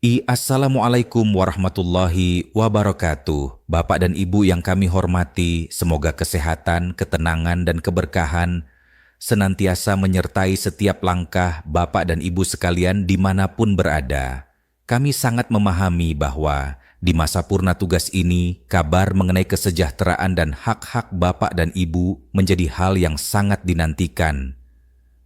Assalamualaikum warahmatullahi wabarakatuh. Bapak dan Ibu yang kami hormati, semoga kesehatan, ketenangan, dan keberkahan senantiasa menyertai setiap langkah Bapak dan Ibu sekalian dimanapun berada. Kami sangat memahami bahwa di masa purna tugas ini, kabar mengenai kesejahteraan dan hak-hak Bapak dan Ibu menjadi hal yang sangat dinantikan.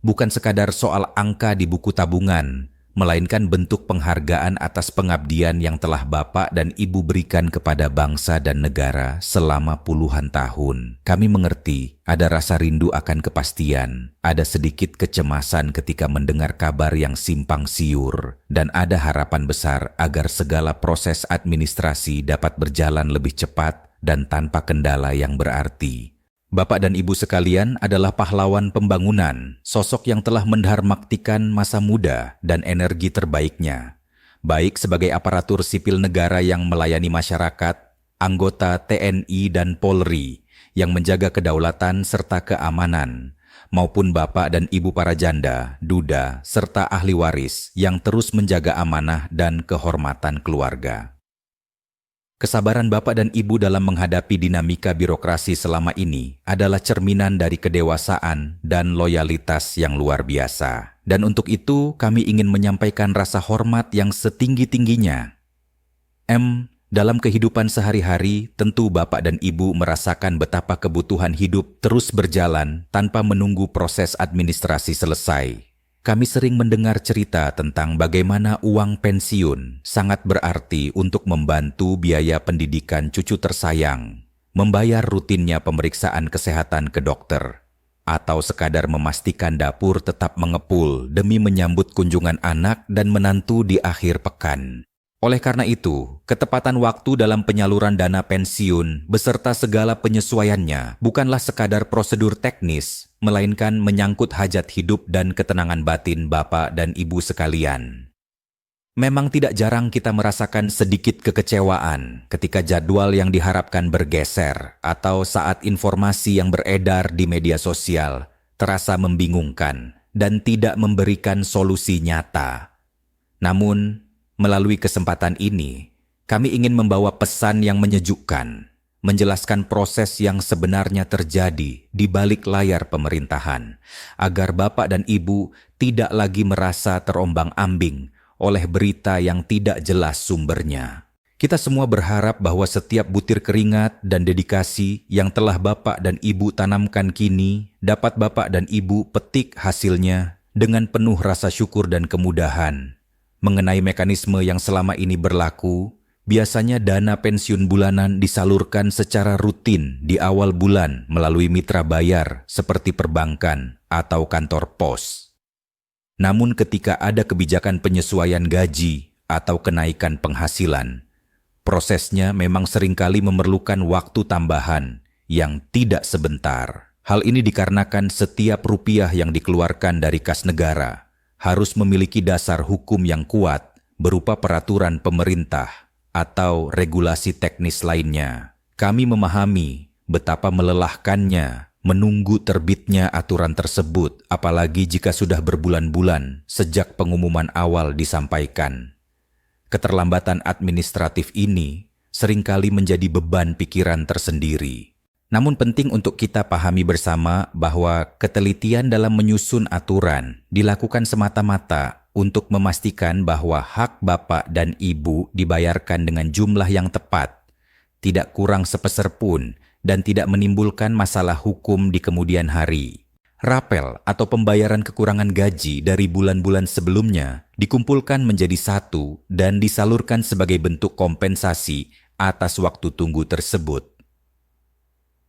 Bukan sekadar soal angka di buku tabungan, melainkan bentuk penghargaan atas pengabdian yang telah Bapak dan Ibu berikan kepada bangsa dan negara selama puluhan tahun. Kami mengerti ada rasa rindu akan kepastian, ada sedikit kecemasan ketika mendengar kabar yang simpang siur, dan ada harapan besar agar segala proses administrasi dapat berjalan lebih cepat dan tanpa kendala yang berarti. Bapak dan Ibu sekalian adalah pahlawan pembangunan, sosok yang telah mendharmaktikan masa muda dan energi terbaiknya, baik sebagai aparatur sipil negara yang melayani masyarakat, anggota TNI dan Polri yang menjaga kedaulatan serta keamanan, maupun Bapak dan Ibu para janda, duda, serta ahli waris yang terus menjaga amanah dan kehormatan keluarga. Kesabaran Bapak dan Ibu dalam menghadapi dinamika birokrasi selama ini adalah cerminan dari kedewasaan dan loyalitas yang luar biasa. Dan untuk itu kami ingin menyampaikan rasa hormat yang setinggi-tingginya. Dalam kehidupan sehari-hari, tentu Bapak dan Ibu merasakan betapa kebutuhan hidup terus berjalan tanpa menunggu proses administrasi selesai. Kami sering mendengar cerita tentang bagaimana uang pensiun sangat berarti untuk membantu biaya pendidikan cucu tersayang, membayar rutinnya pemeriksaan kesehatan ke dokter, atau sekadar memastikan dapur tetap mengepul demi menyambut kunjungan anak dan menantu di akhir pekan. Oleh karena itu, ketepatan waktu dalam penyaluran dana pensiun beserta segala penyesuaiannya bukanlah sekadar prosedur teknis, melainkan menyangkut hajat hidup dan ketenangan batin Bapak dan Ibu sekalian. Memang tidak jarang kita merasakan sedikit kekecewaan ketika jadwal yang diharapkan bergeser atau saat informasi yang beredar di media sosial terasa membingungkan dan tidak memberikan solusi nyata. Namun, melalui kesempatan ini, kami ingin membawa pesan yang menyejukkan, menjelaskan proses yang sebenarnya terjadi di balik layar pemerintahan, agar Bapak dan Ibu tidak lagi merasa terombang-ambing oleh berita yang tidak jelas sumbernya. Kita semua berharap bahwa setiap butir keringat dan dedikasi yang telah Bapak dan Ibu tanamkan kini dapat Bapak dan Ibu petik hasilnya dengan penuh rasa syukur dan kemudahan. Mengenai mekanisme yang selama ini berlaku, biasanya dana pensiun bulanan disalurkan secara rutin di awal bulan melalui mitra bayar seperti perbankan atau kantor pos. Namun ketika ada kebijakan penyesuaian gaji atau kenaikan penghasilan, prosesnya memang seringkali memerlukan waktu tambahan yang tidak sebentar. Hal ini dikarenakan setiap rupiah yang dikeluarkan dari kas negara harus memiliki dasar hukum yang kuat berupa peraturan pemerintah atau regulasi teknis lainnya. Kami memahami betapa melelahkannya menunggu terbitnya aturan tersebut, apalagi jika sudah berbulan-bulan sejak pengumuman awal disampaikan. Keterlambatan administratif ini seringkali menjadi beban pikiran tersendiri. Namun penting untuk kita pahami bersama bahwa ketelitian dalam menyusun aturan dilakukan semata-mata untuk memastikan bahwa hak Bapak dan Ibu dibayarkan dengan jumlah yang tepat, tidak kurang sepeser pun, dan tidak menimbulkan masalah hukum di kemudian hari. Rapel atau pembayaran kekurangan gaji dari bulan-bulan sebelumnya dikumpulkan menjadi satu dan disalurkan sebagai bentuk kompensasi atas waktu tunggu tersebut.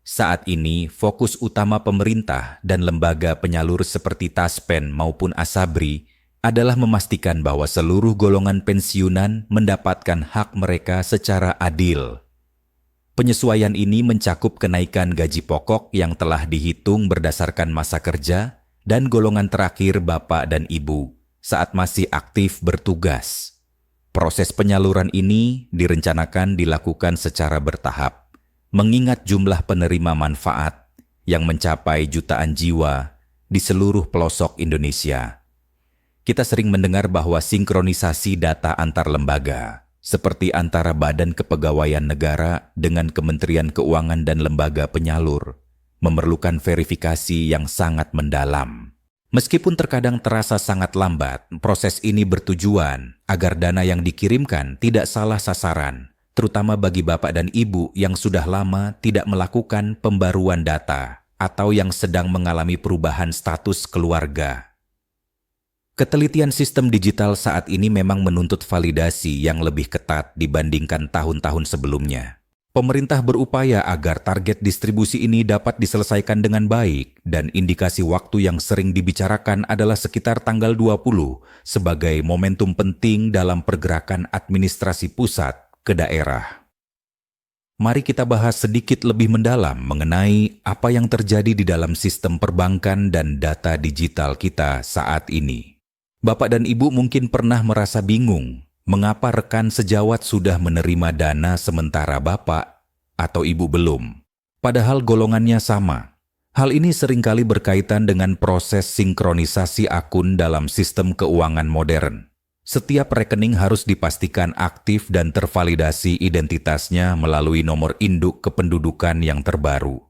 Saat ini, fokus utama pemerintah dan lembaga penyalur seperti Taspen maupun Asabri adalah memastikan bahwa seluruh golongan pensiunan mendapatkan hak mereka secara adil. Penyesuaian ini mencakup kenaikan gaji pokok yang telah dihitung berdasarkan masa kerja dan golongan terakhir Bapak dan Ibu saat masih aktif bertugas. Proses penyaluran ini direncanakan dilakukan secara bertahap, mengingat jumlah penerima manfaat yang mencapai jutaan jiwa di seluruh pelosok Indonesia. Kita sering mendengar bahwa sinkronisasi data antar lembaga, seperti antara Badan Kepegawaian Negara dengan Kementerian Keuangan dan lembaga penyalur, memerlukan verifikasi yang sangat mendalam. Meskipun terkadang terasa sangat lambat, proses ini bertujuan agar dana yang dikirimkan tidak salah sasaran, terutama bagi bapak dan ibu yang sudah lama tidak melakukan pembaruan data atau yang sedang mengalami perubahan status keluarga. Ketelitian sistem digital saat ini memang menuntut validasi yang lebih ketat dibandingkan tahun-tahun sebelumnya. Pemerintah berupaya agar target distribusi ini dapat diselesaikan dengan baik dan indikasi waktu yang sering dibicarakan adalah sekitar tanggal 20 sebagai momentum penting dalam pergerakan administrasi pusat ke daerah. Mari kita bahas sedikit lebih mendalam mengenai apa yang terjadi di dalam sistem perbankan dan data digital kita saat ini. Bapak dan Ibu mungkin pernah merasa bingung mengapa rekan sejawat sudah menerima dana sementara Bapak atau Ibu belum, padahal golongannya sama. Hal ini seringkali berkaitan dengan proses sinkronisasi akun dalam sistem keuangan modern. Setiap rekening harus dipastikan aktif dan tervalidasi identitasnya melalui nomor induk kependudukan yang terbaru.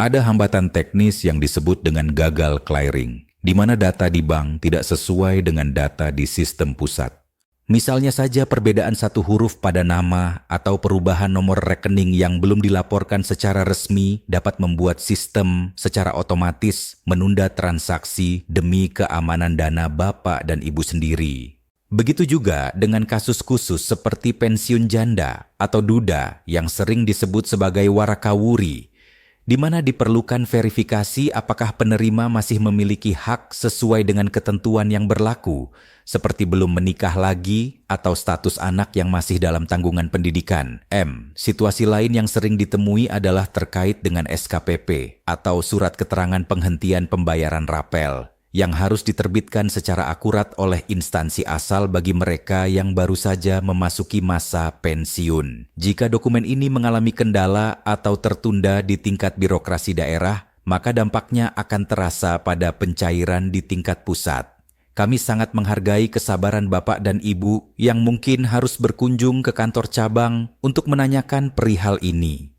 Ada hambatan teknis yang disebut dengan gagal clearing, di mana data di bank tidak sesuai dengan data di sistem pusat. Misalnya saja perbedaan satu huruf pada nama atau perubahan nomor rekening yang belum dilaporkan secara resmi dapat membuat sistem secara otomatis menunda transaksi demi keamanan dana Bapak dan Ibu sendiri. Begitu juga dengan kasus khusus seperti pensiun janda atau duda yang sering disebut sebagai warakawuri, di mana diperlukan verifikasi apakah penerima masih memiliki hak sesuai dengan ketentuan yang berlaku, seperti belum menikah lagi atau status anak yang masih dalam tanggungan pendidikan. Situasi lain yang sering ditemui adalah terkait dengan SKPP atau Surat Keterangan Penghentian Pembayaran Rapel, yang harus diterbitkan secara akurat oleh instansi asal bagi mereka yang baru saja memasuki masa pensiun. Jika dokumen ini mengalami kendala atau tertunda di tingkat birokrasi daerah, maka dampaknya akan terasa pada pencairan di tingkat pusat. Kami sangat menghargai kesabaran Bapak dan Ibu yang mungkin harus berkunjung ke kantor cabang untuk menanyakan perihal ini.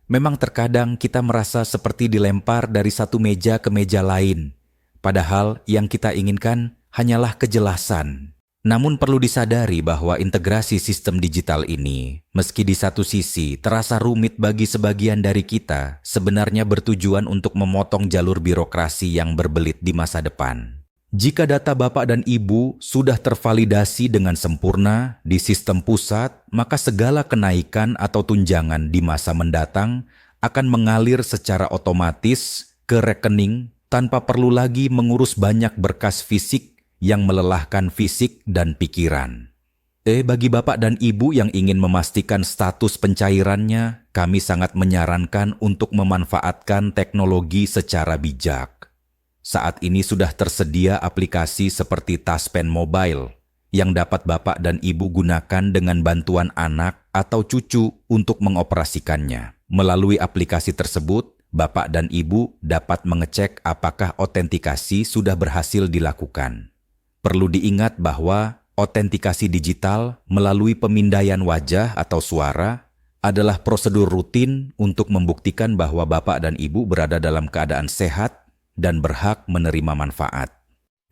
Memang terkadang kita merasa seperti dilempar dari satu meja ke meja lain, padahal yang kita inginkan hanyalah kejelasan. Namun perlu disadari bahwa integrasi sistem digital ini, meski di satu sisi terasa rumit bagi sebagian dari kita, sebenarnya bertujuan untuk memotong jalur birokrasi yang berbelit di masa depan. Jika data Bapak dan Ibu sudah tervalidasi dengan sempurna di sistem pusat, maka segala kenaikan atau tunjangan di masa mendatang akan mengalir secara otomatis ke rekening tanpa perlu lagi mengurus banyak berkas fisik yang melelahkan fisik dan pikiran. Bagi Bapak dan Ibu yang ingin memastikan status pencairannya, kami sangat menyarankan untuk memanfaatkan teknologi secara bijak. Saat ini sudah tersedia aplikasi seperti Taspen Mobile yang dapat Bapak dan Ibu gunakan dengan bantuan anak atau cucu untuk mengoperasikannya. Melalui aplikasi tersebut, Bapak dan Ibu dapat mengecek apakah otentikasi sudah berhasil dilakukan. Perlu diingat bahwa otentikasi digital melalui pemindaian wajah atau suara adalah prosedur rutin untuk membuktikan bahwa Bapak dan Ibu berada dalam keadaan sehat dan berhak menerima manfaat.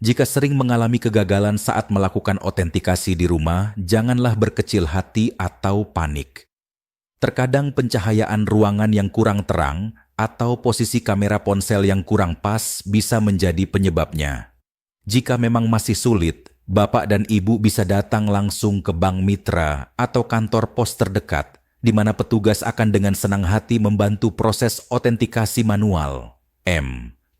Jika sering mengalami kegagalan saat melakukan otentikasi di rumah, janganlah berkecil hati atau panik. Terkadang pencahayaan ruangan yang kurang terang atau posisi kamera ponsel yang kurang pas bisa menjadi penyebabnya. Jika memang masih sulit, Bapak dan Ibu bisa datang langsung ke bank mitra atau kantor pos terdekat, di mana petugas akan dengan senang hati membantu proses otentikasi manual.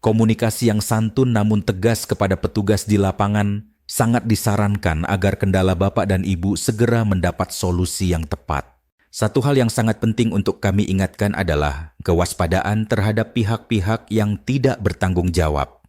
Komunikasi yang santun namun tegas kepada petugas di lapangan sangat disarankan agar kendala Bapak dan Ibu segera mendapat solusi yang tepat. Satu hal yang sangat penting untuk kami ingatkan adalah kewaspadaan terhadap pihak-pihak yang tidak bertanggung jawab.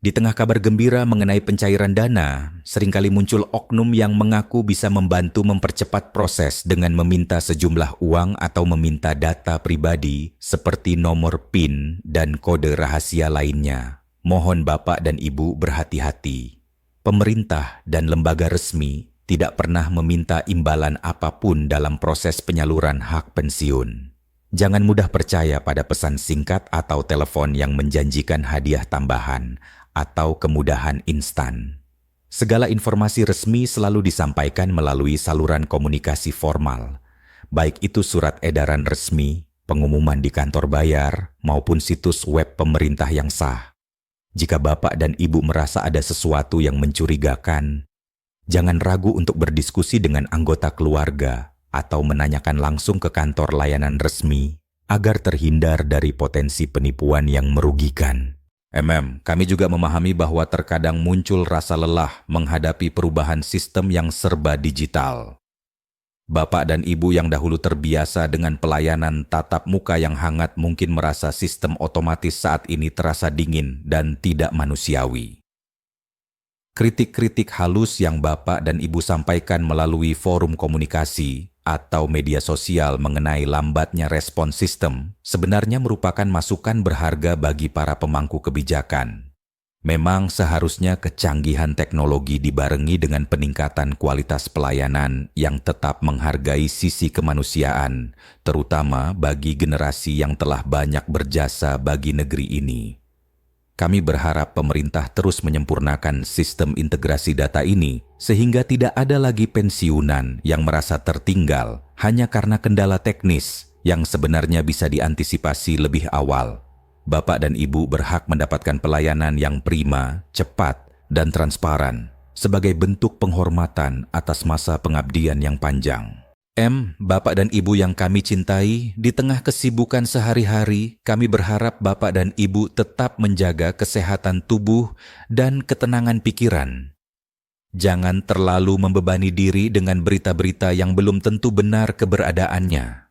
Di tengah kabar gembira mengenai pencairan dana, seringkali muncul oknum yang mengaku bisa membantu mempercepat proses dengan meminta sejumlah uang atau meminta data pribadi seperti nomor PIN dan kode rahasia lainnya. Mohon Bapak dan Ibu berhati-hati. Pemerintah dan lembaga resmi tidak pernah meminta imbalan apapun dalam proses penyaluran hak pensiun. Jangan mudah percaya pada pesan singkat atau telepon yang menjanjikan hadiah tambahan atau kemudahan instan. Segala informasi resmi selalu disampaikan melalui saluran komunikasi formal, baik itu surat edaran resmi, pengumuman di kantor bayar, maupun situs web pemerintah yang sah. Jika Bapak dan Ibu merasa ada sesuatu yang mencurigakan, jangan ragu untuk berdiskusi dengan anggota keluarga atau menanyakan langsung ke kantor layanan resmi agar terhindar dari potensi penipuan yang merugikan. Kami juga memahami bahwa terkadang muncul rasa lelah menghadapi perubahan sistem yang serba digital. Bapak dan Ibu yang dahulu terbiasa dengan pelayanan tatap muka yang hangat mungkin merasa sistem otomatis saat ini terasa dingin dan tidak manusiawi. Kritik-kritik halus yang Bapak dan Ibu sampaikan melalui forum komunikasi atau media sosial mengenai lambatnya respon sistem sebenarnya merupakan masukan berharga bagi para pemangku kebijakan. Memang seharusnya kecanggihan teknologi dibarengi dengan peningkatan kualitas pelayanan yang tetap menghargai sisi kemanusiaan, terutama bagi generasi yang telah banyak berjasa bagi negeri ini. Kami berharap pemerintah terus menyempurnakan sistem integrasi data ini sehingga tidak ada lagi pensiunan yang merasa tertinggal hanya karena kendala teknis yang sebenarnya bisa diantisipasi lebih awal. Bapak dan Ibu berhak mendapatkan pelayanan yang prima, cepat, dan transparan sebagai bentuk penghormatan atas masa pengabdian yang panjang. Bapak dan Ibu yang kami cintai, di tengah kesibukan sehari-hari, kami berharap Bapak dan Ibu tetap menjaga kesehatan tubuh dan ketenangan pikiran. Jangan terlalu membebani diri dengan berita-berita yang belum tentu benar keberadaannya.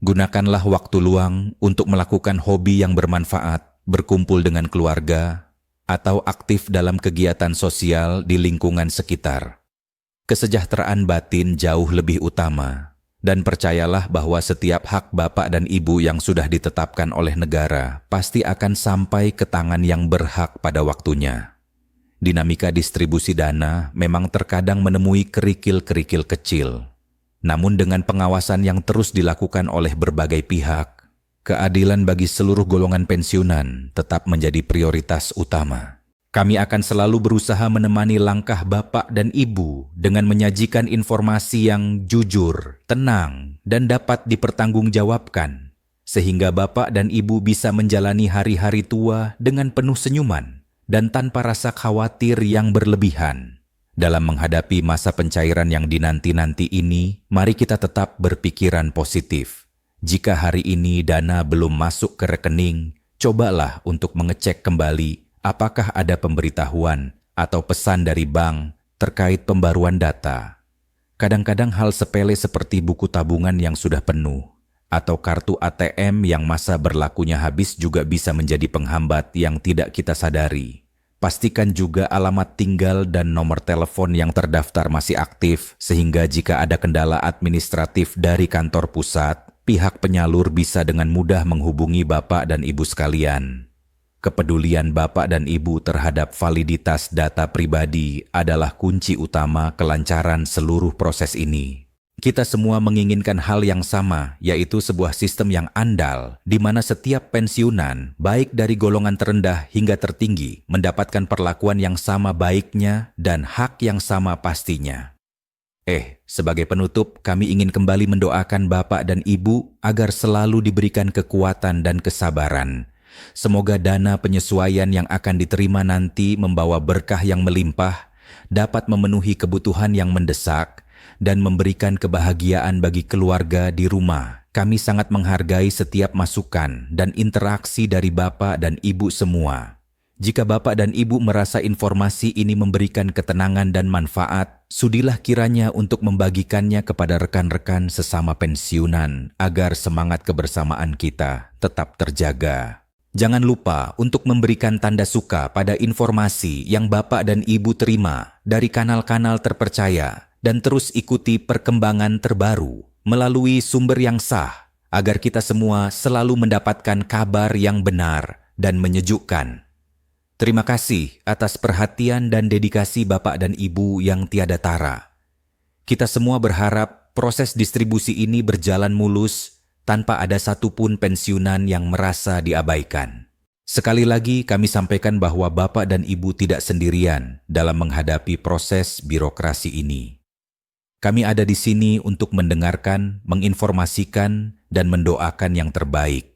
Gunakanlah waktu luang untuk melakukan hobi yang bermanfaat, berkumpul dengan keluarga, atau aktif dalam kegiatan sosial di lingkungan sekitar. Kesejahteraan batin jauh lebih utama, dan percayalah bahwa setiap hak Bapak dan Ibu yang sudah ditetapkan oleh negara pasti akan sampai ke tangan yang berhak pada waktunya. Dinamika distribusi dana memang terkadang menemui kerikil-kerikil kecil. Namun dengan pengawasan yang terus dilakukan oleh berbagai pihak, keadilan bagi seluruh golongan pensiunan tetap menjadi prioritas utama. Kami akan selalu berusaha menemani langkah Bapak dan Ibu dengan menyajikan informasi yang jujur, tenang, dan dapat dipertanggungjawabkan, sehingga Bapak dan Ibu bisa menjalani hari-hari tua dengan penuh senyuman dan tanpa rasa khawatir yang berlebihan. Dalam menghadapi masa pencairan yang dinanti-nanti ini, mari kita tetap berpikiran positif. Jika hari ini dana belum masuk ke rekening, cobalah untuk mengecek kembali apakah ada pemberitahuan atau pesan dari bank terkait pembaruan data. Kadang-kadang hal sepele seperti buku tabungan yang sudah penuh atau kartu ATM yang masa berlakunya habis juga bisa menjadi penghambat yang tidak kita sadari. Pastikan juga alamat tinggal dan nomor telepon yang terdaftar masih aktif, sehingga jika ada kendala administratif dari kantor pusat, pihak penyalur bisa dengan mudah menghubungi Bapak dan Ibu sekalian. Kepedulian Bapak dan Ibu terhadap validitas data pribadi adalah kunci utama kelancaran seluruh proses ini. Kita semua menginginkan hal yang sama, yaitu sebuah sistem yang andal, di mana setiap pensiunan, baik dari golongan terendah hingga tertinggi, mendapatkan perlakuan yang sama baiknya dan hak yang sama pastinya. Sebagai penutup, kami ingin kembali mendoakan Bapak dan Ibu agar selalu diberikan kekuatan dan kesabaran. Semoga dana penyesuaian yang akan diterima nanti membawa berkah yang melimpah, dapat memenuhi kebutuhan yang mendesak, dan memberikan kebahagiaan bagi keluarga di rumah. Kami sangat menghargai setiap masukan dan interaksi dari Bapak dan Ibu semua. Jika Bapak dan Ibu merasa informasi ini memberikan ketenangan dan manfaat, sudilah kiranya untuk membagikannya kepada rekan-rekan sesama pensiunan agar semangat kebersamaan kita tetap terjaga. Jangan lupa untuk memberikan tanda suka pada informasi yang Bapak dan Ibu terima dari kanal-kanal terpercaya, dan terus ikuti perkembangan terbaru melalui sumber yang sah agar kita semua selalu mendapatkan kabar yang benar dan menyejukkan. Terima kasih atas perhatian dan dedikasi Bapak dan Ibu yang tiada tara. Kita semua berharap proses distribusi ini berjalan mulus tanpa ada satupun pensiunan yang merasa diabaikan. Sekali lagi kami sampaikan bahwa Bapak dan Ibu tidak sendirian dalam menghadapi proses birokrasi ini. Kami ada di sini untuk mendengarkan, menginformasikan, dan mendoakan yang terbaik.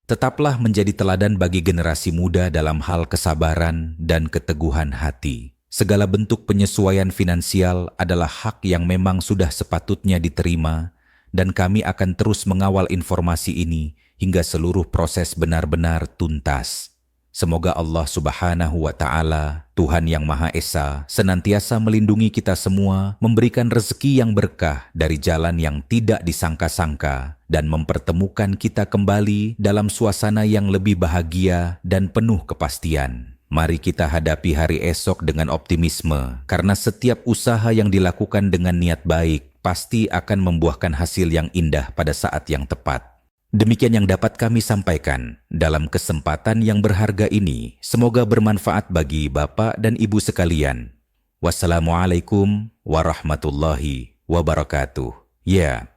Tetaplah menjadi teladan bagi generasi muda dalam hal kesabaran dan keteguhan hati. Segala bentuk penyesuaian finansial adalah hak yang memang sudah sepatutnya diterima, dan kami akan terus mengawal informasi ini hingga seluruh proses benar-benar tuntas. Semoga Allah Subhanahu wa Ta'ala, Tuhan yang Maha Esa, senantiasa melindungi kita semua, memberikan rezeki yang berkah dari jalan yang tidak disangka-sangka, dan mempertemukan kita kembali dalam suasana yang lebih bahagia dan penuh kepastian. Mari kita hadapi hari esok dengan optimisme, karena setiap usaha yang dilakukan dengan niat baik pasti akan membuahkan hasil yang indah pada saat yang tepat. Demikian yang dapat kami sampaikan dalam kesempatan yang berharga ini. Semoga bermanfaat bagi Bapak dan Ibu sekalian. Wassalamualaikum warahmatullahi wabarakatuh. Ya.